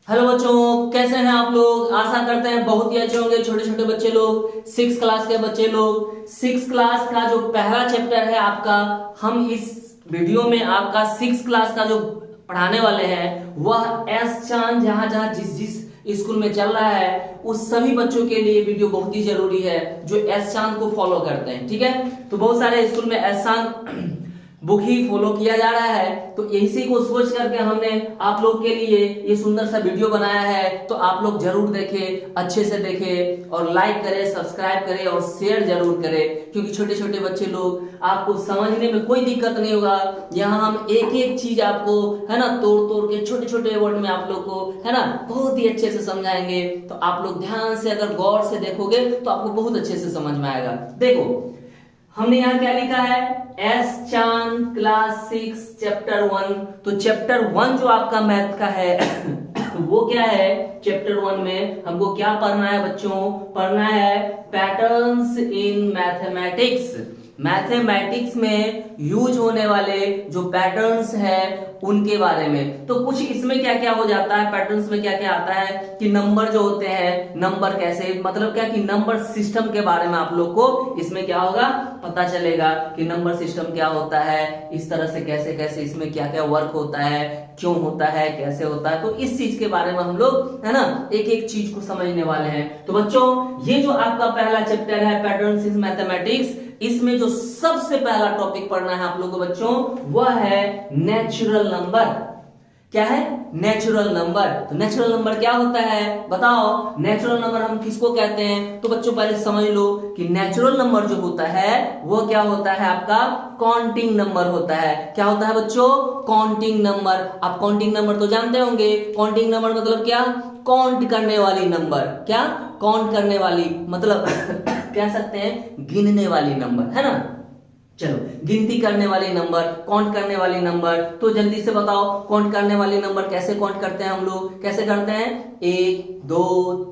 Hello बच्चों, कैसे हैं आप लोग। आशा करते हैं बहुत ही अच्छे होंगे। छोटे छोटे बच्चे लोग, 6 क्लास के बच्चे लोग, 6 क्लास का जो पहला चैप्टर है आपका, हम इस वीडियो में आपका 6 क्लास का जो पढ़ाने वाले हैं वह एस चांद जहां जहां जिस जिस स्कूल में चल रहा है उस सभी बच्चों के लिए वीडियो बहुत ही जरूरी है जो एस चांद को फॉलो करते हैं। ठीक है, तो बहुत सारे स्कूल में एस चांद बुक ही फॉलो किया जा रहा है, तो इसी को सोच करके हमने आप लोग के लिए ये सुंदर सा वीडियो बनाया है। तो आप लोग जरूर देखें, अच्छे से देखें और लाइक करें, सब्सक्राइब करें और शेयर जरूर करें, क्योंकि छोटे छोटे बच्चे लोग आपको समझने में कोई दिक्कत नहीं होगा। यहाँ हम एक एक चीज आपको है ना तोड़ तोड़ के छोटे छोटे वर्ड में आप लोग को है ना बहुत ही अच्छे से समझाएंगे। तो आप लोग ध्यान से अगर गौर से देखोगे तो आपको बहुत अच्छे से समझ में आएगा। देखो हमने यहाँ क्या लिखा है, एस चांद क्लास 6 चैप्टर 1। तो चैप्टर 1 जो आपका मैथ का है वो क्या है, चैप्टर 1 में हमको क्या पढ़ना है बच्चों, पढ़ना है पैटर्न्स इन मैथमेटिक्स। मैथमेटिक्स में यूज होने वाले जो पैटर्न्स है उनके बारे में। तो कुछ इसमें क्या क्या हो जाता है, पैटर्न्स में क्या क्या आता है कि नंबर जो होते हैं, नंबर कैसे मतलब क्या कि नंबर सिस्टम के बारे में आप लोग को इसमें क्या होगा पता चलेगा कि नंबर सिस्टम क्या होता है, इस तरह से कैसे कैसे इसमें क्या क्या वर्क होता है, क्यों होता है, कैसे होता है। तो इस चीज के बारे में हम लोग है ना एक एक चीज को समझने वाले हैं। तो बच्चों ये जो आपका पहला चैप्टर है पैटर्न्स इन मैथमेटिक्स, इसमें जो सबसे पहला टॉपिक पढ़ना है आप लोगों को बच्चों वह है नेचुरल नंबर। क्या है, नेचुरल नंबर। तो नेचुरल नंबर क्या होता है बताओ, नेचुरल नंबर हम किसको कहते हैं। तो बच्चों पहले समझ लो कि नेचुरल नंबर जो होता है वो क्या होता है आपका काउंटिंग नंबर होता है। क्या होता है बच्चों, काउंटिंग नंबर। आप काउंटिंग नंबर तो जानते होंगे, काउंटिंग नंबर मतलब क्या, काउंट करने वाली नंबर। क्या, काउंट करने वाली मतलब कह सकते हैं गिनने वाली नंबर, है ना। चलो, गिनती करने वाले नंबर, काउंट करने वाले नंबर। तो जल्दी से बताओ काउंट करने वाले नंबर कैसे काउंट करते हैं हम लोग, कैसे करते हैं, 1 2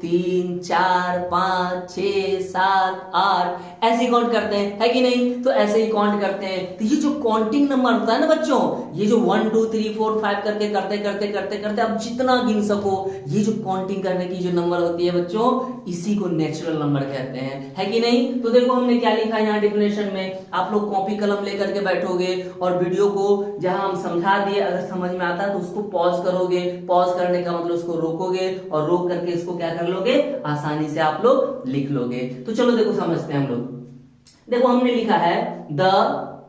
3 4 5 6 7 8 ऐसे ही काउंट करते हैं, है कि नहीं। तो ऐसे ही काउंट करते हैं। तो ये जो काउंटिंग नंबर होता है ना बच्चों, ये जो 1 2 3 4 5 करके करते करते करते करते आप जितना गिन सको, ये जो काउंटिंग करने की जो नंबर होती है बच्चों, इसी को नेचुरल नंबर कहते हैं, है कि नहीं। तो देखो हमने क्या लिखा है यहाँ डिफिनेशन में, आप लोग कॉपी कलम लेकर के बैठोगे और वीडियो को जहां हम समझा दिए अगर समझ में आता है तो उसको पॉज करोगे। पॉज करने का मतलब उसको रोकोगे और रोक करके इसको क्या कर लोगे, आसानी से आप लोग लिख लोगे। तो चलो देखो समझते हैं हम लोग। देखो हमने लिखा है the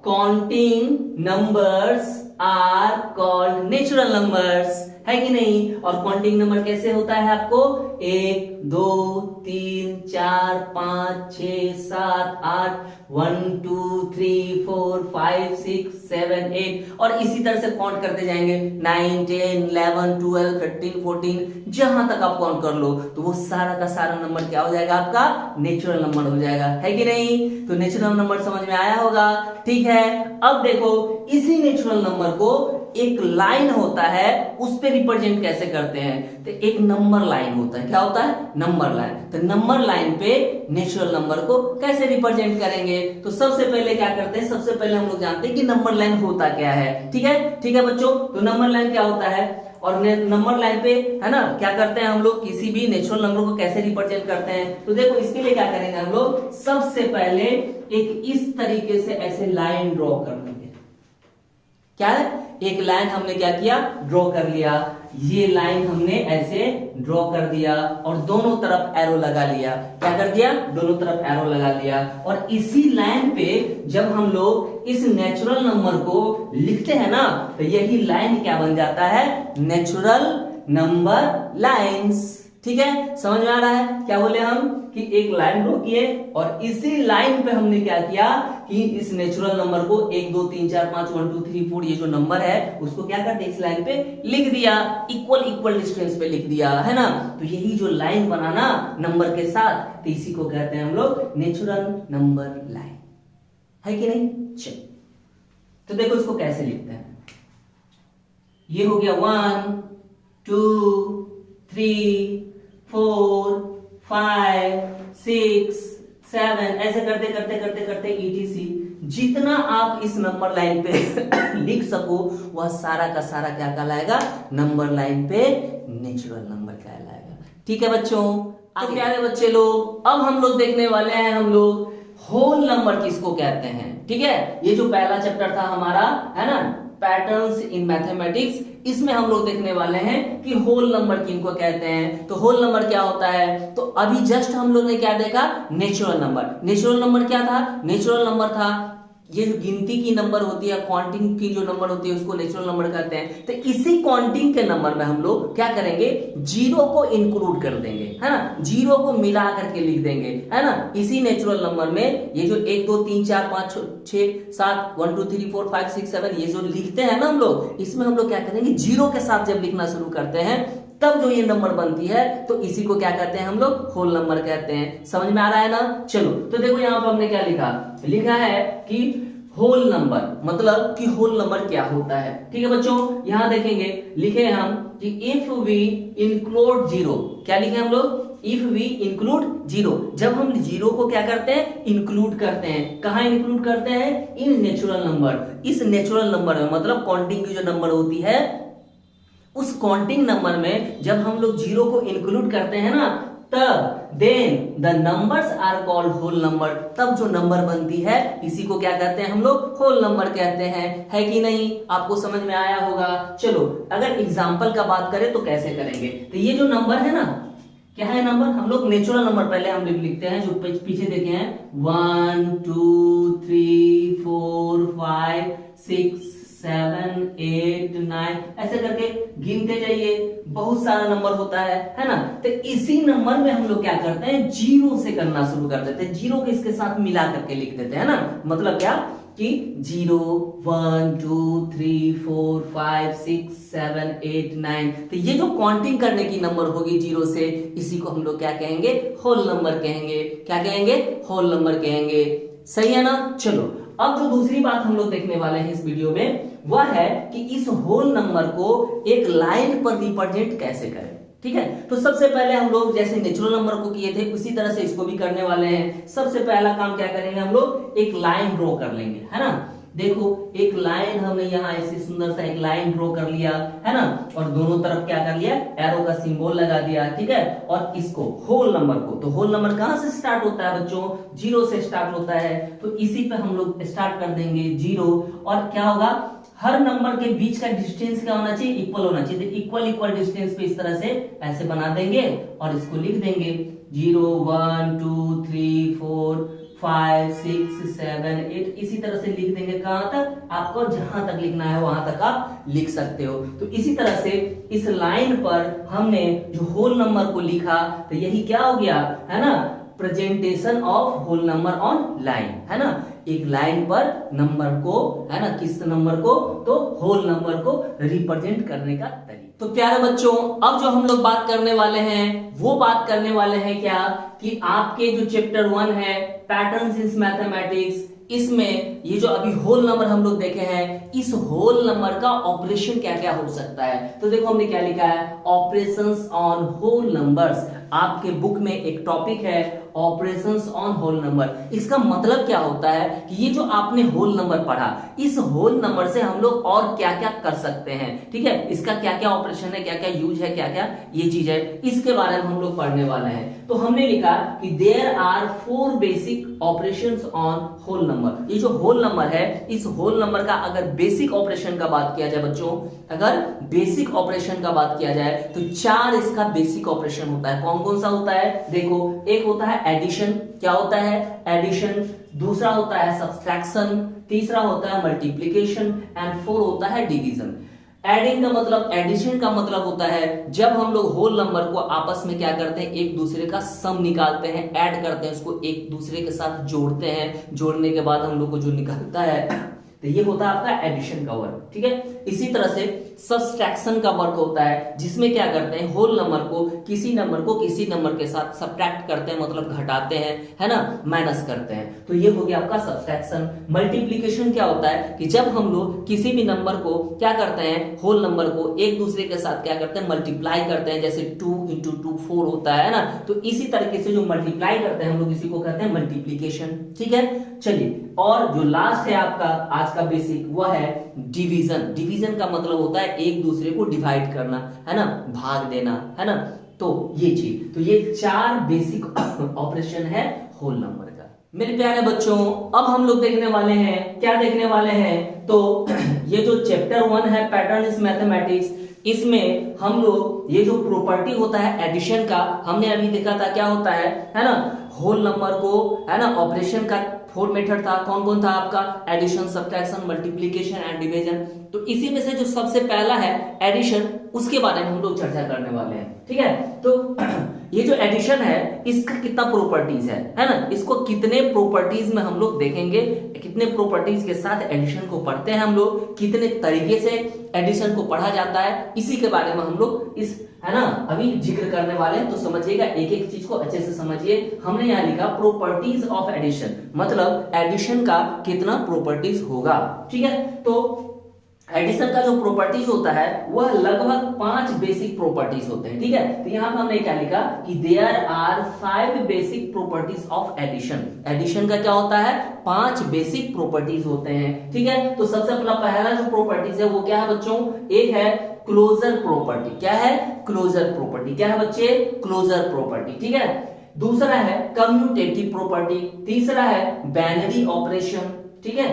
counting numbers are called natural numbers, है कि नहीं। और काउंटिंग नंबर कैसे होता है आपको, 1 2 3 4 5 6 7 8 1 2 3 4 5 6 7 8 और इसी तरह से काउंट करते जाएंगे 9 10 11 12 13 14 जहां तक आप काउंट कर लो तो वो सारा का सारा नंबर क्या हो जाएगा आपका नेचुरल नंबर हो जाएगा, है कि नहीं। तो नेचुरल नंबर समझ में आया होगा, ठीक है। अब देखो इसी नेचुरल नंबर को एक लाइन होता है उस पे रिप्रेजेंट कैसे करते हैं, तो एक नंबर लाइन होता है। क्या होता है, नंबर लाइन। तो नंबर लाइन पे नेचुरल नंबर को कैसे रिप्रेजेंट करेंगे, तो सबसे पहले क्या करते हैं, सबसे पहले हम लोग जानते हैं कि नंबर लाइन होता क्या है। ठीक है, ठीक है बच्चों। तो नंबर लाइन क्या होता है और नंबर लाइन पे है ना क्या करते हैं हम लोग, किसी भी नेचुरल नंबर को कैसे रिप्रेजेंट करते हैं। तो देखो इसके लिए क्या करेंगे हम लोग, सबसे पहले एक इस तरीके से ऐसे लाइन ड्रॉ कर लेंगे। क्या है, एक लाइन हमने क्या किया, ड्रॉ कर लिया। ये लाइन हमने ऐसे ड्रॉ कर दिया और दोनों तरफ एरो लगा लिया। क्या कर दिया, दोनों तरफ एरो लगा लिया। और इसी लाइन पे जब हम लोग इस नेचुरल नंबर को लिखते हैं ना, तो यही लाइन क्या बन जाता है, नेचुरल नंबर लाइंस। ठीक है, समझ में आ रहा है। क्या बोले हम कि एक लाइन ड्रॉ किए और इसी लाइन पे हमने क्या किया कि इस नेचुरल नंबर को 1 2 3 4 5 1 2 3 4 ये जो नंबर है उसको क्या करते इस लाइन पे लिख दिया, इक्वल इक्वल डिस्टेंस पे लिख दिया, है ना। तो यही जो लाइन बनाना नंबर के साथ, तो इसी को कहते हैं हम लोग नेचुरल नंबर लाइन, है कि नहीं। चलो तो देखो इसको कैसे लिखते हैं। ये हो गया 1 2 3 4 5 6 7 ऐसे करते करते करते करते ETC जितना आप इस नंबर लाइन पे लिख सको वह सारा का सारा क्या कहलाएगा, नंबर लाइन पे नेचुरल नंबर कहलाएगा। ठीक है बच्चों, तो प्यारे बच्चे लोग अब हम लोग देखने वाले हैं हम लोग होल नंबर किसको कहते हैं। ठीक है, ये जो पहला चैप्टर था हमारा है ना, पैटर्न्स इन मैथमेटिक्स, इसमें हम लोग देखने वाले हैं कि होल नंबर किनको कहते हैं। तो होल नंबर क्या होता है, तो अभी जस्ट हम लोग ने क्या देखा, नेचुरल नंबर। नेचुरल नंबर क्या था, नेचुरल नंबर था ये जो गिनती की नंबर होती है, काउंटिंग की जो नंबर होती है उसको नेचुरल नंबर कहते हैं। तो इसी काउंटिंग के नंबर में हम लोग क्या करेंगे, जीरो को इंक्लूड कर देंगे, है ना, जीरो को मिला करके लिख देंगे, है ना। इसी नेचुरल नंबर में ये जो 1 2 3 4 5 6 7 1 2 3 4 5 6 7 ये जो लिखते हैं ना हम लोग, इसमें हम लोग क्या करेंगे, जीरो के साथ जब लिखना शुरू करते हैं तब जो ये नंबर बनती है तो इसी को क्या कहते हैं हम लोग, होल नंबर कहते हैं। समझ में आ रहा है ना। चलो तो देखो यहाँ पर हमने क्या लिखा, लिखा है कि होल नंबर, मतलब कि होल नंबर क्या होता है। ठीक है बच्चों, यहां देखेंगे लिखे हम कि इफ वी इंक्लूड जीरो, क्या लिखे हम लोग, इफ वी इंक्लूड जीरो, जब हम जीरो को क्या करते हैं, इंक्लूड करते हैं। कहां इंक्लूड करते हैं, इन नेचुरल नंबर। इस नेचुरल नंबर में मतलब काउंटिंग की जो नंबर होती है उस काउंटिंग नंबर में जब हम लोग जीरो को इंक्लूड करते हैं ना, तब then the numbers are called whole number, तब जो नंबर बनती है इसी को क्या कहते हैं हम लोग, होल नंबर कहते हैं। है कि नहीं, आपको समझ में आया होगा। चलो अगर एग्जांपल का बात करें तो कैसे करेंगे, तो ये जो नंबर है ना, क्या है नंबर, हम लोग नेचुरल नंबर पहले हम लिखते हैं, जो पीछे देखे हैं 1 2 3 4 5 6 7 8 9 ऐसे करके गिनते जाइए, बहुत सारा नंबर होता है ना। तो इसी नंबर में हम लोग क्या करते हैं, जीरो से करना शुरू कर देते हैं, जीरो को इसके साथ मिला करके लिख देते हैं ना। मतलब क्या कि 0 1 2 3 4 5 6 7 8 9, तो ये जो काउंटिंग करने की नंबर होगी जीरो से, इसी को हम लोग क्या कहेंगे, होल नंबर कहेंगे। क्या कहेंगे, होल नंबर कहेंगे। सही है ना। चलो अब जो दूसरी बात हम लोग देखने वाले हैं इस वीडियो में वह है कि इस होल नंबर को एक लाइन पर रिप्रेजेंट कैसे करें। ठीक है, तो सबसे पहले हम लोग जैसे नेचुरल नंबर को किए थे उसी तरह से इसको भी करने वाले हैं। सबसे पहला काम क्या करेंगे, हम लोग एक लाइन ड्रॉ कर लेंगे, है ना। देखो एक लाइन हमने यहाँ ऐसे सुंदर सा एक लाइन ड्रॉ कर लिया, है ना, और दोनों तरफ क्या कर लिया, एरो का सिंबल लगा दिया। ठीक है, और इसको होल नंबर को, तो होल नंबर कहां से स्टार्ट होता है बच्चों, जीरो से स्टार्ट होता है, तो इसी पे हम लोग स्टार्ट कर देंगे जीरो। और क्या होगा, हर नंबर के बीच का डिस्टेंस क्या होना चाहिए, इक्वल होना चाहिए। तो इक्वल इक्वल डिस्टेंस पे इस तरह से ऐसे बना देंगे और इसको लिख देंगे 0 1 2 3 4 5 6 7 8, इसी तरह से लिख देंगे। कहां तक, आपको जहां तक लिखना है वहां तक आप लिख सकते हो। तो इसी तरह से इस लाइन पर हमने जो होल नंबर को लिखा, तो यही क्या हो गया, है ना, presentation of whole number on line, है ना। एक लाइन पर नंबर को, है ना, किस नंबर को, तो होल नंबर को रिप्रेजेंट करने का तरीका। तो प्यारे बच्चों अब जो हम लोग बात करने वाले हैं वो बात करने वाले हैं क्या, कि आपके जो चैप्टर 1 है पैटर्न्स इन मैथमेटिक्स, इसमें ये जो अभी होल नंबर हम लोग देखे हैं, इस होल नंबर का ऑपरेशन क्या क्या हो सकता है। तो देखो हमने क्या लिखा है, ऑपरेशंस ऑन होल नंबर्स। आपके बुक में एक टॉपिक है ऑपरेशंस ऑन होल नंबर। इसका मतलब क्या होता है कि ये जो आपने होल नंबर पढ़ा, इस होल नंबर से हम लोग और क्या क्या कर सकते हैं। ठीक है, इसका क्या क्या ऑपरेशन है, क्या क्या यूज है, क्या क्या ये चीज है, इसके बारे में हम लोग पढ़ने वाले हैं। तो हमने लिखा कि there are 4 basic operations on whole number. ये जो होल नंबर है, इस होल नंबर का अगर बेसिक ऑपरेशन का बात किया जाए बच्चों, अगर बेसिक ऑपरेशन का बात किया जाए तो 4 इसका बेसिक ऑपरेशन होता है। कौन कौन सा होता है, देखो एक होता है एडिशन, क्या होता है एडिशन, दूसरा होता है सब्सट्रैक्शन, तीसरा होता है मल्टीप्लिकेशन एंड 4 होता है डिवीजन। एडिंग का मतलब, एडिशन का मतलब होता है जब हम लोग होल नंबर को आपस में क्या करते हैं, एक दूसरे का सम निकालते हैं, ऐड करते हैं, उसको एक दूसरे के साथ जोड़ते हैं, जोड़ने के बाद हम लोग को जो निकलता है तो ये होता है आपका एडिशन का वर्क, ठीक है। इसी तरह से सब्सट्रैक्शन का वर्क होता है, जिसमें क्या करते हैं, होल नंबर को किसी नंबर के साथ सब्ट्रैक्ट करते हैं, मतलब घटाते हैं, है ना, माइनस करते हैं। तो ये हो गया आपका सब्सट्रैक्शन। मल्टीप्लीकेशन क्या होता है कि जब हम लोग किसी भी नंबर को क्या करते हैं, होल नंबर को एक दूसरे के साथ क्या करते हैं, मल्टीप्लाई करते हैं। जैसे 2 × 2 4 होता है ना, तो इसी तरीके से जो मल्टीप्लाई करते हैं हम लोग इसी को कहते हैं मल्टीप्लीकेशन, ठीक है। चलिए, और जो लास्ट है आपका आज का बेसिक, वह है डिवीजन। डिवीजन का मतलब होता है एक दूसरे को डिवाइड करना, है ना, भाग देना, है ना। तो ये चीज, तो ये 4 बेसिक ऑपरेशन है होल नंबर का। मेरे प्यारे बच्चों, अब हम लोग देखने वाले हैं, क्या देखने वाले हैं, तो ये जो चैप्टर 1 है पैटर्न इज मैथमेटिक्स, इसमें हम लोग ये जो प्रॉपर्टी होता है एडिशन का, हमने अभी देखा था क्या होता है ना, होल नंबर को, है ना, ऑपरेशन का 4 मेथड था। कौन कौन था आपका, addition, subtraction, multiplication and division. तो इसी में से जो सबसे पहला है एडिशन, उसके बारे में हम लोग चर्चा करने वाले हैं, ठीक है। तो ये जो एडिशन है, इसका कितना प्रॉपर्टीज है ना, इसको कितने प्रॉपर्टीज में हम लोग देखेंगे, कितने प्रॉपर्टीज के साथ एडिशन को पढ़ते हैं हम लोग, कितने तरीके से एडिशन को पढ़ा जाता है, इसी के बारे में हम लोग इस, है ना, अभी जिक्र करने वाले हैं। तो समझिएगा, एक एक चीज को अच्छे से समझिए। हमने यहाँ लिखा प्रॉपर्टीज ऑफ एडिशन, मतलब एडिशन का कितना प्रॉपर्टीज होगा, ठीक है। तो एडिशन का जो प्रॉपर्टीज होता है वह लगभग 5 बेसिक प्रॉपर्टीज होते हैं, ठीक है। तो यहाँ पे हमने क्या लिखा कि there are 5 basic properties of addition. Addition का क्या होता है, 5 बेसिक प्रॉपर्टीज होते हैं, ठीक है। तो सबसे पहला जो प्रॉपर्टीज है वो क्या है बच्चों, एक है क्लोजर प्रॉपर्टी। क्या है, क्लोजर प्रॉपर्टी। क्या है बच्चे, क्लोजर प्रॉपर्टी, ठीक है। दूसरा है कम्यूटेटिव प्रॉपर्टी, तीसरा है बाइनरी ऑपरेशन, ठीक है।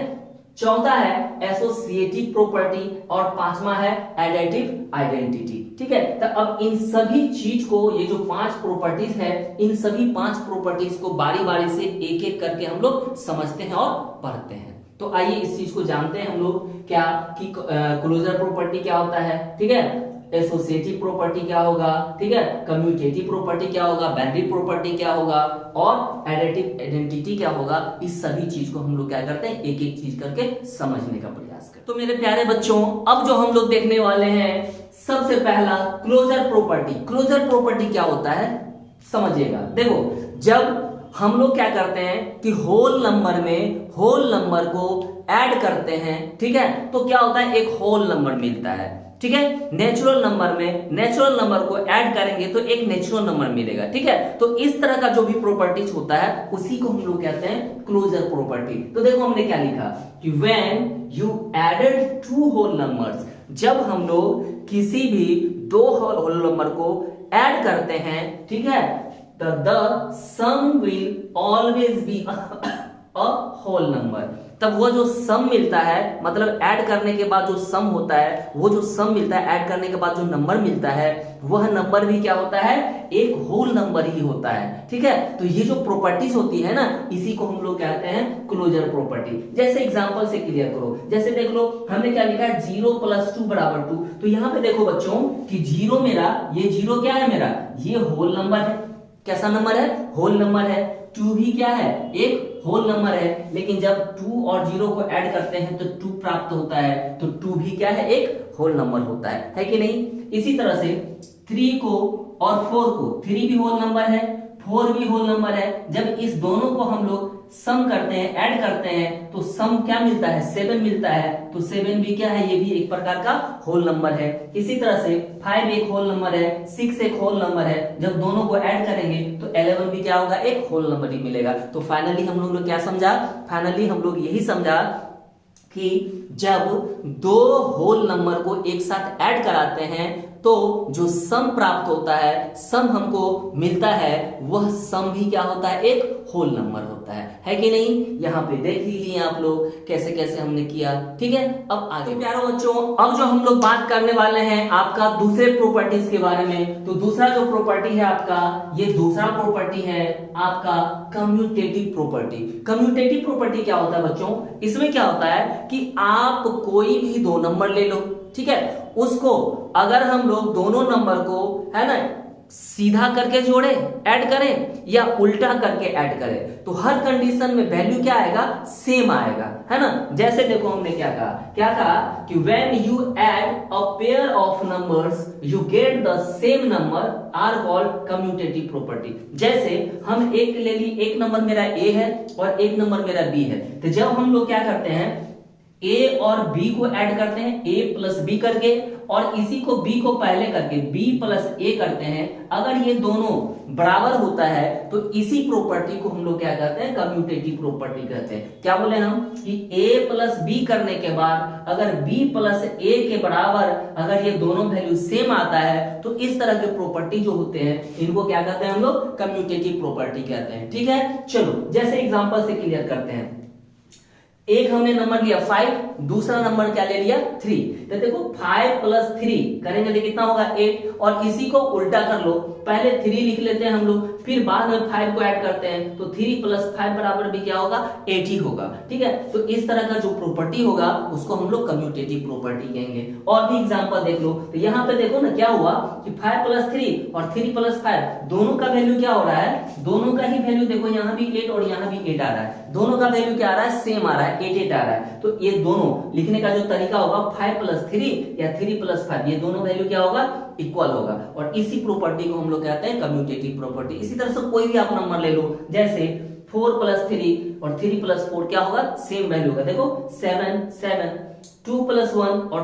चौथा है एसोसिएटिव प्रॉपर्टी और पांचवा है एडिटिव आइडेंटिटी, ठीक है। तो अब इन सभी चीज को, ये जो 5 प्रॉपर्टीज है, इन सभी 5 प्रॉपर्टीज को बारी बारी से एक एक करके हम लोग समझते हैं और पढ़ते हैं। तो आइए इस चीज को जानते हैं हम लोग, क्या कि क्लोजर प्रॉपर्टी क्या होता है, ठीक है, एसोसिएटिव प्रॉपर्टी क्या होगा, ठीक है, कम्यूटेटिव प्रॉपर्टी क्या होगा, बाइनरी प्रॉपर्टी क्या होगा, और एडिटिव आइडेंटिटी क्या होगा। इस सभी चीज को हम लोग क्या करते हैं, एक एक चीज करके समझने का प्रयास करते हैं। तो मेरे प्यारे बच्चों, अब जो हम लोग देखने वाले हैं, सबसे पहला क्लोजर प्रॉपर्टी। क्लोजर प्रॉपर्टी क्या होता है समझिएगा। देखो, जब हम लोग क्या करते हैं कि होल नंबर में होल नंबर को ऐड करते हैं, ठीक है, तो क्या होता है, एक होल नंबर मिलता है, ठीक है। नेचुरल नंबर में नेचुरल नंबर को ऐड करेंगे तो एक नेचुरल नंबर मिलेगा, ठीक है। तो इस तरह का जो भी प्रॉपर्टीज होता है उसी को हम लोग कहते हैं क्लोजर प्रॉपर्टी। तो देखो हमने क्या लिखा कि when you added 2 whole numbers, जब हम लोग किसी भी 2 होल नंबर को ऐड करते हैं, ठीक है, the sum will always be a whole number। तब वो जो सम मिलता है, मतलब ऐड करने के बाद जो सम होता है, वो जो सम मिलता है ऐड करने के बाद जो नंबर मिलता है, वह नंबर भी क्या होता है, एक होल नंबर ही होता है, ठीक है। तो ये जो प्रॉपर्टीज होती है ना, इसी को हम लोग कहते हैं क्लोजर प्रॉपर्टी। जैसे एग्जांपल से क्लियर करो, जैसे देख लो हमने क्या लिखा है, 0 + 2 = 2। तो यहाँ पे देखो बच्चों कि 0 मेरा, ये 0 क्या है मेरा, ये होल नंबर है। कैसा नंबर है, होल नंबर है। 2 भी क्या है, एक होल नंबर है। लेकिन जब 2 और 0 को ऐड करते हैं तो 2 प्राप्त होता है, तो 2 भी क्या है, एक होल नंबर होता है कि नहीं। इसी तरह से 3 को और 4 को, 3 भी होल नंबर है, 4 भी होल नंबर है। जब इस दोनों को हम लोग सम करते हैं, ऐड करते हैं, तो सम क्या मिलता है, 7 मिलता है। तो 7 भी क्या है, ये भी एक प्रकार का होल नंबर है। इसी तरह से 5 एक होल नंबर है, 6 एक होल नंबर है। जब दोनों को ऐड करेंगे तो 11 भी क्या होगा, एक होल नंबर ही मिलेगा। तो फाइनली हम लोग ने क्या समझा, फाइनली हम लोग यही समझा कि जब 2 होल नंबर को एक साथ ऐड कराते हैं तो जो सम प्राप्त होता है, सम हमको मिलता है, वह सम भी क्या होता है, एक होल नंबर होता है कि नहीं। यहाँ पे देख लीजिए आप लोग कैसे कैसे हमने किया, ठीक है। अब आगे प्यारे बच्चों, अब जो हम लोग बात करने वाले हैं आपका दूसरे प्रॉपर्टीज के बारे में। तो दूसरा जो प्रॉपर्टी है आपका, ये दूसरा प्रॉपर्टी है आपका कम्यूटेटिव प्रॉपर्टी। कम्यूटेटिव प्रॉपर्टी क्या होता है बच्चों, इसमें क्या होता है कि आप कोई भी 2 नंबर ले लो, ठीक है, उसको अगर हम लोग दोनों नंबर को, है ना, सीधा करके जोड़े ऐड करें या उल्टा करके ऐड करें, तो हर कंडीशन में वैल्यू क्या आएगा, सेम आएगा, है ना। जैसे देखो हमने क्या कहा कि when you add a pair of numbers you get the same number are called commutative property. जैसे हम एक ले ली, एक नंबर मेरा ए है और एक नंबर मेरा बी है, तो जब हम लोग क्या करते हैं ए और बी को ऐड करते हैं, ए प्लस बी करके, और इसी को बी को पहले करके बी प्लस ए करते हैं, अगर ये दोनों बराबर होता है तो इसी प्रॉपर्टी को हम लोग क्या कहते हैं, कम्यूटेटिव प्रॉपर्टी कहते हैं। क्या बोले हम कि ए प्लस बी करने के बाद अगर बी प्लस ए के बराबर अगर ये दोनों वैल्यू सेम आता है तो इस तरह के प्रॉपर्टी जो होते हैं इनको क्या कहते हैं हम लोग, कम्यूटेटिव प्रॉपर्टी कहते हैं। ठीक है, चलो जैसे एग्जांपल से क्लियर करते हैं। एक हमने नंबर लिया 5, दूसरा नंबर क्या ले लिया 3, तो देखो 5 प्लस 3 करेंगे तो कितना होगा 8, और इसी को उल्टा कर लो, पहले 3 लिख लेते हैं हम लोग, फिर बाद में 5 को ऐड करते हैं तो 3 प्लस 5 बराबर भी क्या होगा 8 ही होगा। ठीक है, तो इस तरह का जो प्रॉपर्टी होगा उसको हम लोग कम्यूटेटिव प्रॉपर्टी कहेंगे। और भी एग्जांपल देख लो, तो यहाँ पे देखो ना क्या हुआ कि 5 प्लस 3 और 3 प्लस 5 दोनों का वैल्यू क्या हो रहा है, दोनों का ही वैल्यू देखो, यहाँ भी 8 और यहाँ भी 8 आ रहा है, दोनों का वैल्यू क्या आ रहा है, सेम आ रहा है, 8 आ रहा है। तो ये दोनों लिखने का जो तरीका होगा 5 प्लस 3 या 3 प्लस 5, ये दोनों वैल्यू क्या होगा, इक्वल होगा, और इसी प्रॉपर्टी को हम लोग कहते हैं कम्यूटेटिव प्रॉपर्टी। इसी तरह से कोई भी आप नंबर ले लो, जैसे 4 प्लस 3 और 3 प्लस 4 क्या होगा, सेम वैल्यू होगा। देखो 7, 2 प्लस 1 और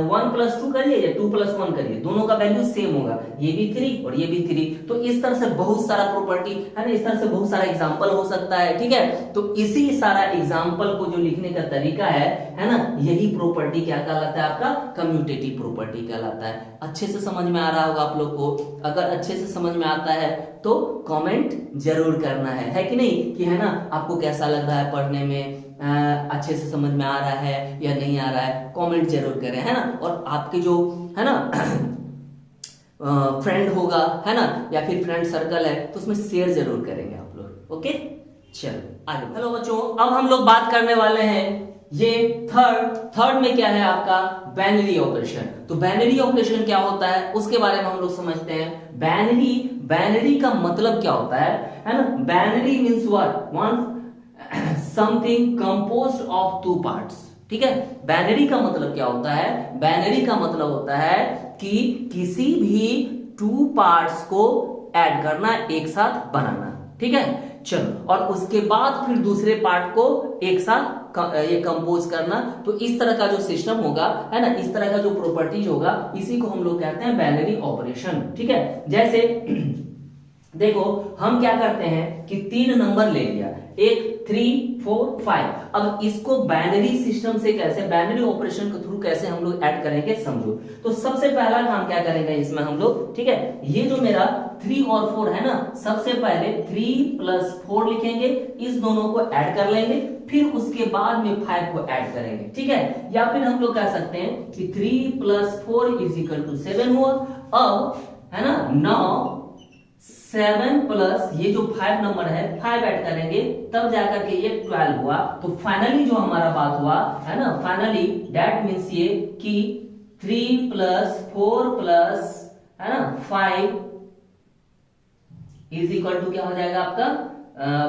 1 प्लस 2 करिए या 2 प्लस 1 करिए, दोनों का वैल्यू सेम होगा, ये भी 3 और ये भी 3। तो इस तरह से बहुत सारा प्रॉपर्टी है ना, इस तरह से बहुत सारा एग्जांपल हो सकता है। ठीक है, तो इसी सारा एग्जांपल को जो लिखने का तरीका है ना, यही प्रॉपर्टी क्या कहलाता है, आपका कम्यूटेटिव प्रॉपर्टी कहलाता है। अच्छे से समझ में आ रहा होगा आप लोग को, अगर अच्छे से समझ में आता है तो कमेंट जरूर करना है कि नहीं, कि है ना आपको कैसा लग रहा है पढ़ने में, अच्छे से समझ में आ रहा है या नहीं आ रहा है, कमेंट जरूर करें, है ना। और आपके जो है ना फ्रेंड होगा, है ना, या फिर फ्रेंड सर्कल है तो उसमें शेयर जरूर करेंगे आप लोग। ओके, चलो आगे। हेलो बच्चों, अब हम लोग बात करने वाले हैं ये थर्ड में क्या है आपका, बाइनरी ऑपरेशन। तो बाइनरी ऑपरेशन क्या होता है उसके बारे में हम लोग समझते हैं। बाइनरी का मतलब क्या होता है ना। Binary means what, something composed of 2 parts. ठीक है, बाइनरी का मतलब क्या होता है, बाइनरी का मतलब होता है कि किसी भी 2 पार्ट्स को ऐड करना, एक साथ बनाना। ठीक है, चलो, और उसके बाद फिर दूसरे पार्ट को एक साथ ये कंपोज करना। तो इस तरह का जो सिस्टम होगा, है ना, इस तरह का जो प्रॉपर्टीज होगा, इसी को हम लोग कहते हैं बाइनरी ऑपरेशन। ठीक है, जैसे देखो हम क्या करते हैं कि 3 नंबर ले लिया, 1 3 4 5। अब इसको बाइनरी सिस्टम से कैसे, बाइनरी ऑपरेशन के थ्रू कैसे हम लोग ऐड करेंगे समझो। तो सबसे पहला काम क्या करेंगे इसमें हम लोग, ठीक है, ये जो मेरा 3 और 4 है ना, सबसे पहले 3 प्लस 4 लिखेंगे, इस दोनों को ऐड कर लेंगे, फिर उसके बाद में 5 को ऐड करेंगे। ठीक है, या फिर हम लोग कह सकते हैं कि 3 प्लस 4 इज इक्वल टू 7 हुआ। अब है ना, नाउ 7 प्लस ये जो 5 नंबर है 5 ऐड करेंगे, तब जाकर के ये 12 हुआ। तो फाइनली जो हमारा बात हुआ है ना, फाइनली दैट मीन्स ये कि 3 प्लस 4 प्लस है ना 5 इज इक्वल टू क्या हो जाएगा आपका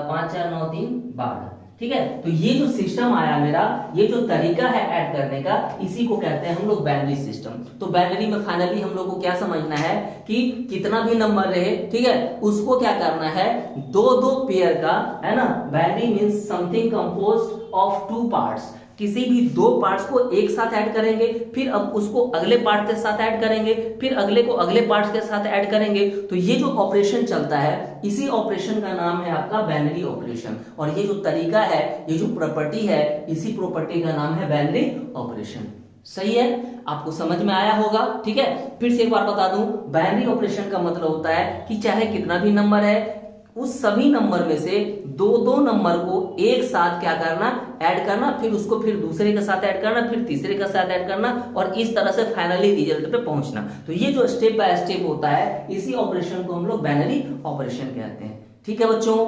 5 4 9 3 12। ठीक है, तो ये जो सिस्टम आया मेरा, ये जो तरीका है ऐड करने का, इसी को कहते हैं हम लोग बाइनरी सिस्टम। तो बाइनरी में फाइनली हम लोग को क्या समझना है कि कितना भी नंबर रहे, ठीक है, उसको क्या करना है, 2 पेयर का, है ना। Binary means something composed of 2 parts, किसी भी 2 पार्ट्स को एक साथ ऐड करेंगे, फिर अब उसको अगले पार्ट के साथ ऐड करेंगे, फिर अगले को अगले पार्ट के साथ ऐड करेंगे। तो ये जो ऑपरेशन चलता है, इसी ऑपरेशन का नाम है आपका बाइनरी ऑपरेशन। और ये जो तरीका है, ये जो प्रॉपर्टी है, इसी प्रॉपर्टी का नाम है बाइनरी ऑपरेशन। सही है, आपको समझ में आया होगा। ठीक है, फिर से एक बार बता दूं, बाइनरी ऑपरेशन का मतलब होता है कि चाहे कितना भी नंबर है, उस सभी नंबर में से 2 नंबर को एक साथ क्या करना, ऐड करना, फिर उसको फिर दूसरे के साथ ऐड करना, फिर तीसरे के साथ ऐड करना, और इस तरह से फाइनली रिजल्ट पे पहुंचना। तो ये जो स्टेप बाय स्टेप होता है, इसी ऑपरेशन को हम लोग बाइनरी ऑपरेशन कहते हैं। ठीक है बच्चों,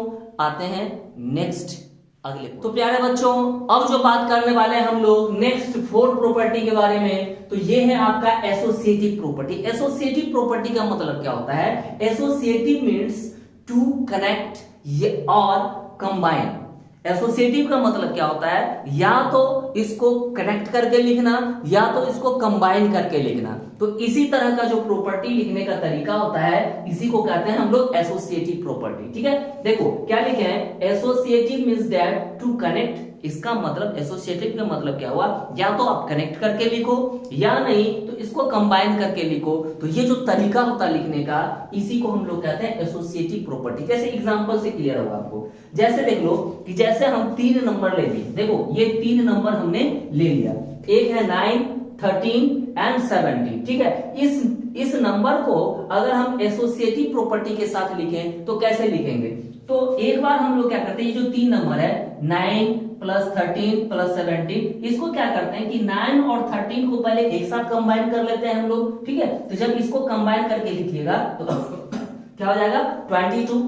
आते हैं नेक्स्ट अगले। तो प्यारे बच्चों, अब जो बात करने वाले हैं हम लोग नेक्स्ट फोर्थ प्रॉपर्टी के बारे में, तो ये है आपका एसोसिएटिव प्रॉपर्टी। एसोसिएटिव प्रॉपर्टी का मतलब क्या होता है? एसोसिएटिव मीन्स टू कनेक्ट और कंबाइन। एसोसिएटिव का मतलब क्या होता है? या तो इसको कनेक्ट करके लिखना या तो इसको कंबाइन करके लिखना। तो इसी तरह का जो प्रॉपर्टी लिखने का तरीका होता है, इसी को कहते हैं हम लोग एसोसिएटिव प्रॉपर्टी। ठीक है, देखो क्या लिखे हैं, associative means that to connect. इसका मतलब एसोसिएटिव का मतलब क्या हुआ? या तो आप कनेक्ट करके लिखो या नहीं तो इसको कंबाइन करके लिखो। तो ये जो तरीका होता है लिखने का, इसी को हम लोग कहते हैं एसोसिएटिव प्रॉपर्टी। जैसे एग्जांपल से क्लियर होगा आपको। जैसे देख लो कि जैसे हम 3 नंबर ले लिए, देखो ये 3 नंबर हमने ले लिया, एक है 9, 13 एंड 17। ठीक है, इस नंबर को अगर हम एसोसिएटिव प्रॉपर्टी के साथ लिखें तो कैसे लिखेंगे? तो एक बार हम लोग क्या करते हैं, ये जो 3 नंबर है 9 प्लस 13 प्लस 17, इसको क्या करते हैं कि 9 और 13 को पहले एक साथ कंबाइन कर लेते हैं हम लोग। ठीक है, तो जब इसको कंबाइन करके लिखिएगा तो क्या हो जाएगा, 22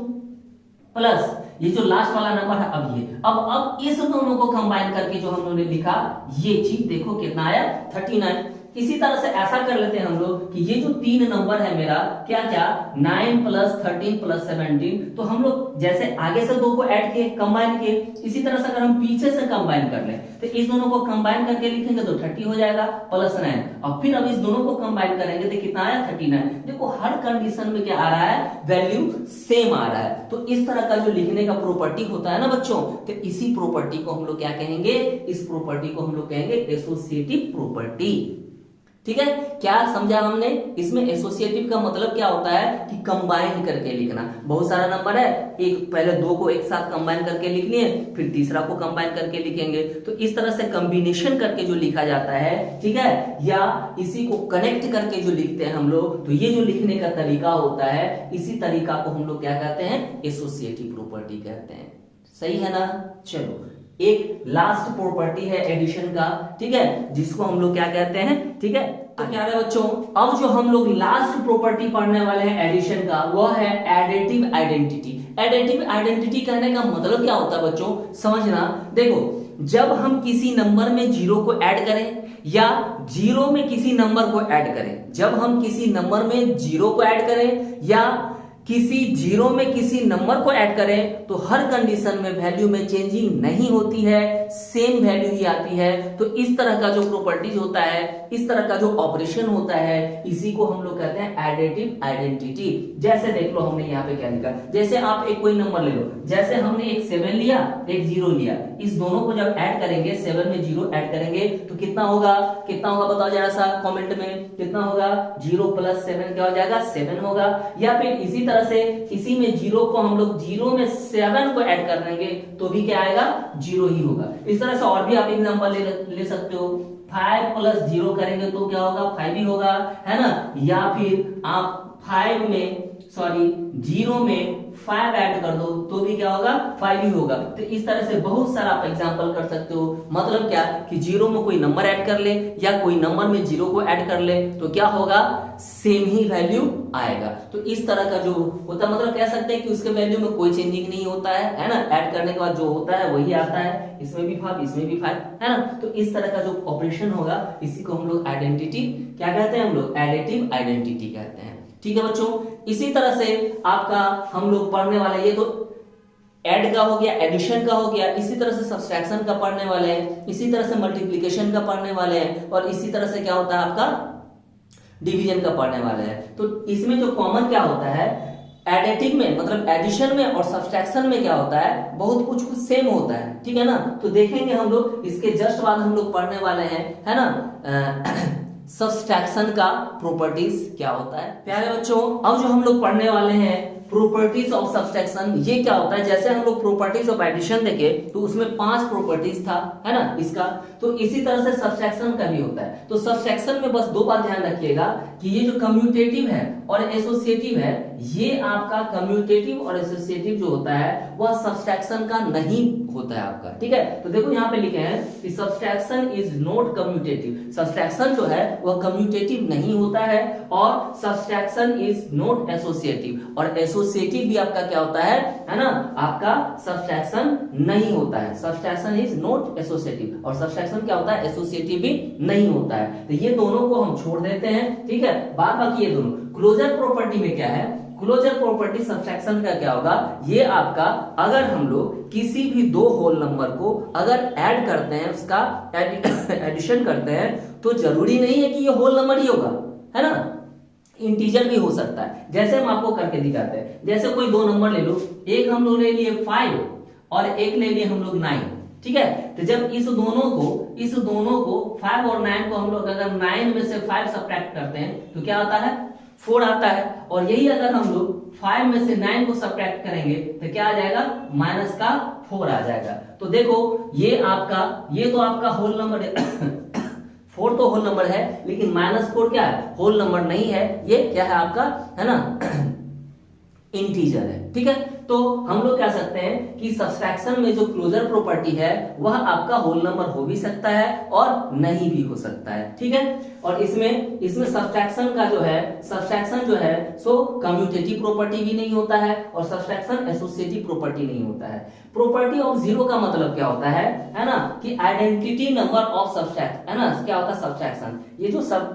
प्लस ये जो लास्ट वाला नंबर है अब ये, अब इस दोनों को कंबाइन करके जो हम लोगों ने लिखा, ये चीज देखो कितना आया, 39। इसी तरह से ऐसा कर लेते हैं हम लोग कि ये जो 3 नंबर है मेरा, क्या क्या, 9 प्लस 13 प्लस 17, तो हम लोग जैसे आगे से 2 को ऐड किए, कंबाइन किए, इसी तरह से अगर हम पीछे से कंबाइन कर लें तो इस दोनों को कंबाइन करके लिखेंगे तो 30 हो जाएगा प्लस 9, और फिर अब इस दोनों को कंबाइन करेंगे तो कितना आया, 39। देखो हर कंडीशन में क्या आ रहा है, वैल्यू सेम आ रहा है। तो इस तरह का जो लिखने का प्रॉपर्टी होता है ना बच्चों, तो इसी प्रॉपर्टी को हम लोग क्या कहेंगे, इस प्रॉपर्टी को हम लोग कहेंगे एसोसिएटिव प्रॉपर्टी। ठीक है, क्या समझा हमने? इसमें एसोसिएटिव का मतलब क्या होता है कि कंबाइन करके लिखना। बहुत सारा नंबर है, एक पहले 2 को एक साथ कंबाइन करके लिख लिए, फिर तीसरा को कंबाइन करके लिखेंगे। तो इस तरह से कॉम्बिनेशन करके जो लिखा जाता है, ठीक है, या इसी को कनेक्ट करके जो लिखते हैं हम लोग, तो ये जो लिखने का तरीका होता है, इसी तरीका को हम लोग क्या कहते हैं, एसोसिएटिव प्रॉपर्टी कहते हैं। सही है ना? चलो, एक लास्ट प्रॉपर्टी है एडिशन का, ठीक है, जिसको हम लोग क्या कहते हैं, ठीक है। तो प्यारे बच्चों, अब जो हम लोग लास्ट प्रॉपर्टी पढ़ने वाले हैं एडिशन का, वो है एडिटिव आइडेंटिटी। एडिटिव आइडेंटिटी कहने का मतलब क्या होता है बच्चों, समझना। देखो, जब हम किसी नंबर में 0 को ऐड करें या 0 में किसी नंबर को ऐड करें, जब हम किसी नंबर में 0 को ऐड करें या किसी 0 में किसी नंबर को ऐड करें, तो हर कंडीशन में वैल्यू में चेंजिंग नहीं होती है, सेम वैल्यू ही आती है। तो इस तरह का जो प्रॉपर्टीज होता है, इस तरह का जो ऑपरेशन होता है, इसी को हम लोग कहते हैं एडिटिव आइडेंटिटी। जैसे देख लो हमने यहाँ पे क्या लिखा, जैसे आप एक कोई नंबर ले लो, जैसे हमने एक 7 लिया, एक 0 लिया, इस दोनों को जब ऐड करेंगे, 7 में 0 ऐड करेंगे तो कितना होगा, कितना होगा बताओ जरा सा कमेंट में, कितना होगा, 0 प्लस 7 क्या हो जाएगा, 7 होगा। या फिर इसी तरह से इसी में 0 को हम लोग 0 में 7 को ऐड कर देंगे तो भी क्या आएगा, 0 ही होगा। इस तरह से और भी आप एग्जांपल ले सकते हो, 5 प्लस 0 करेंगे तो क्या होगा, 5 ही होगा, है ना। या फिर आप 0 में 5 ऐड कर दो तो भी क्या होगा, 5 ही होगा। तो इस तरह से बहुत सारा आप एग्जांपल कर सकते हो। मतलब क्या कि 0 में कोई नंबर ऐड कर ले या कोई नंबर में 0 को ऐड कर ले तो क्या होगा, सेम ही वैल्यू आएगा। तो इस तरह का जो होता है, मतलब कह सकते हैं कि उसके वैल्यू में कोई चेंजिंग नहीं होता है ना। ऐड करने के बाद जो होता है वही आता है, इसमें भी 5 इसमें भी 5, है ना। तो इस तरह का जो ऑपरेशन होगा, इसी को हम लोग आइडेंटिटी क्या कहते हैं, हम लोग एडिटिव आइडेंटिटी कहते हैं। ठीक है बच्चों, इसी तरह से आपका हम लोग पढ़ने वाले, ये तो ऐड का हो गया, एडिशन का हो गया, इसी तरह से सब्सट्रैक्शन का पढ़ने वाले हैं, इसी तरह से मल्टीप्लिकेशन का पढ़ने वाले हैं, और इसी तरह से क्या होता है आपका डिवीजन का पढ़ने वाले हैं। तो इसमें जो कॉमन क्या होता है, एडिटिव में मतलब एडिशन में और सब्सट्रैक्शन में क्या होता है, बहुत कुछ सेम होता है, ठीक है ना। तो देखेंगे हम लोग, इसके जस्ट बाद हम लोग पढ़ने वाले हैं, है ना, सब्सट्रैक्शन का प्रॉपर्टीज क्या होता है। प्यारे बच्चों, अब जो हम लोग पढ़ने वाले हैं प्रॉपर्टीज ऑफ सब्सट्रैक्शन, ये क्या होता है। जैसे हम लोग प्रॉपर्टीज ऑफ एडिशन देखे तो उसमें 5 प्रॉपर्टीज था, है ना इसका। तो इसी तरह से सब्सट्रैक्शन का भी होता है। तो सब्सट्रैक्शन में बस 2 बात ध्यान रखिएगा कि ये जो कम्यूटेटिव है और एसोसिएटिव है, ये आपका कम्यूटेटिव और एसोसिएटिव जो होता है वह सब्सट्रैक्शन का नहीं होता है आपका, ठीक है। तो देखो यहाँ पे लिखे हैं कि subtraction is not commutative. Subtraction जो है वह कम्यूटेटिव नहीं होता है, और सब्सट्रैक्शन इज नॉट एसोसिएटिव, और एसोसिएटिव एसोसिएटिव भी आपका क्या होता है ना, आपका सब्सट्रैक्शन नहीं होता है। सब्सट्रैक्शन इज नॉट एसोसिएटिव, और सब्सट्रैक्शन क्या होता है, एसोसिएटिव भी नहीं होता है। तो ये दोनों को हम छोड़ देते हैं, ठीक है। बाकी ये दोनों क्लोजर प्रॉपर्टी में क्या है, क्लोजर प्रॉपर्टी सब्सट्रैक्शन का क्या होगा, ये आपका अगर हम लोग किसी भी दो होल नंबर को अगर ऐड करते हैं, उसका एडिशन करते हैं, तो जरूरी नहीं है कि ये होल नंबर ही होगा, है ना, इंटीजर भी हो सकता है। जैसे हम आपको करके दिखाते हैं, जैसे कोई दो नंबर ले लो, एक हम लोग ले लिए 5 और एक ले लिए हम लोग 9, ठीक है। तो जब इस दोनों को 5 और 9 को हम लोग अगर 9 में से 5 सब्ट्रैक्ट करते हैं तो क्या आता है, 4 आता है। और यही अगर हम लोग 5 में से 9 को सब्ट्रैक्ट करेंगे तो क्या आ जाएगा, -4 आ जाएगा। तो देखो ये तो आपका होल नंबर है 4 तो होल नंबर है, लेकिन -4 क्या है, होल नंबर नहीं है, ये क्या है आपका, है ना, इंटीजर है, ठीक है। तो हम लोग कह सकते हैं कि सब्सट्रैक्शन में जो क्लोजर प्रॉपर्टी है वह आपका होल नंबर हो भी सकता है और नहीं भी हो सकता है, ठीक है। और इसमें सब्सट्रैक्शन जो है सो कम्यूटेटिव प्रॉपर्टी भी नहीं होता है और सब्सट्रैक्शन एसोसिएटिव प्रॉपर्टी नहीं होता है। प्रॉपर्टी ऑफ जीरो का मतलब क्या होता है ना, कि आइडेंटिटी नंबर ऑफ सब्सट्रैक्शन, है ना, क्या होता है सब्सट्रैक्शन।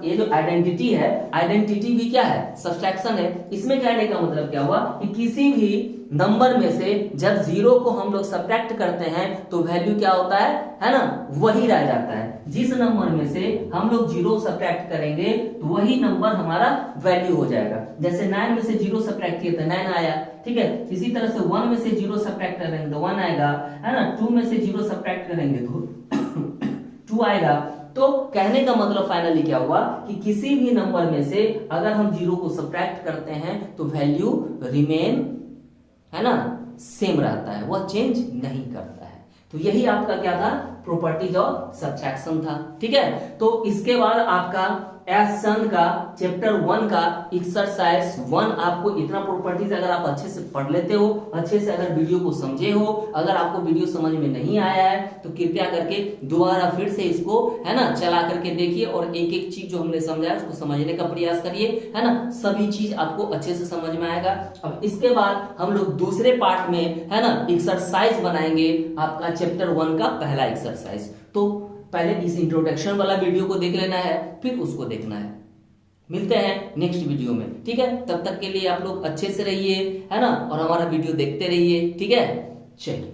ये जो आइडेंटिटी है, आइडेंटिटी भी क्या है, सब्सट्रैक्शन है। इसमें कहने का मतलब क्या हुआ कि किसी भी नंबर में से जब जीरो को हम लोग सब्ट्रैक्ट करते हैं तो वैल्यू क्या होता है ना, वही रह जाता है। जिस नंबर में से हम लोग जीरो सब्ट्रैक्ट करेंगे तो वही नंबर हमारा वैल्यू हो जाएगा। जैसे 9 में से जीरो सब्ट्रैक्ट किया तो 9 आया, ठीक है। इसी तरह से 1 में से जीरो सब्ट्रैक्ट करेंगे तो 1 आएगा, है ना। 2 में से जीरो सब्ट्रैक्ट करेंगे तो 2 आएगा। तो कहने का मतलब फाइनली क्या हुआ कि किसी भी नंबर में से अगर हम जीरो को सब्ट्रैक्ट करते हैं तो वैल्यू रिमेन, है ना, सेम रहता है, वह चेंज नहीं करता है। तो यही आपका क्या था, प्रॉपर्टीज ऑफ सब्ट्रैक्शन था, ठीक है। तो इसके बाद आपका एस चंद का चैप्टर 1 का एक्सरसाइज 1 आपको इतना प्रॉपर्टीज अगर आप अच्छे से पढ़ लेते हो, अच्छे से अगर वीडियो को समझे हो, अगर आपको वीडियो समझ में नहीं आया है तो कृपया करके दोबारा फिर से इसको, है ना, चला करके देखिए और एक एक चीज जो हमने समझाया उसको समझने का प्रयास करिए, है ना। सभी चीज आपको अच्छे से समझ में आएगा। अब इसके बाद हम लोग दूसरे पार्ट में, है ना, एक्सरसाइज बनाएंगे आपका चैप्टर 1 का पहला एक्सरसाइज। तो पहले इस इंट्रोडक्शन वाला वीडियो को देख लेना है, फिर उसको देखना है। मिलते हैं नेक्स्ट वीडियो में, ठीक है। तब तक के लिए आप लोग अच्छे से रहिए, है ना, और हमारा वीडियो देखते रहिए, ठीक है। चलिए।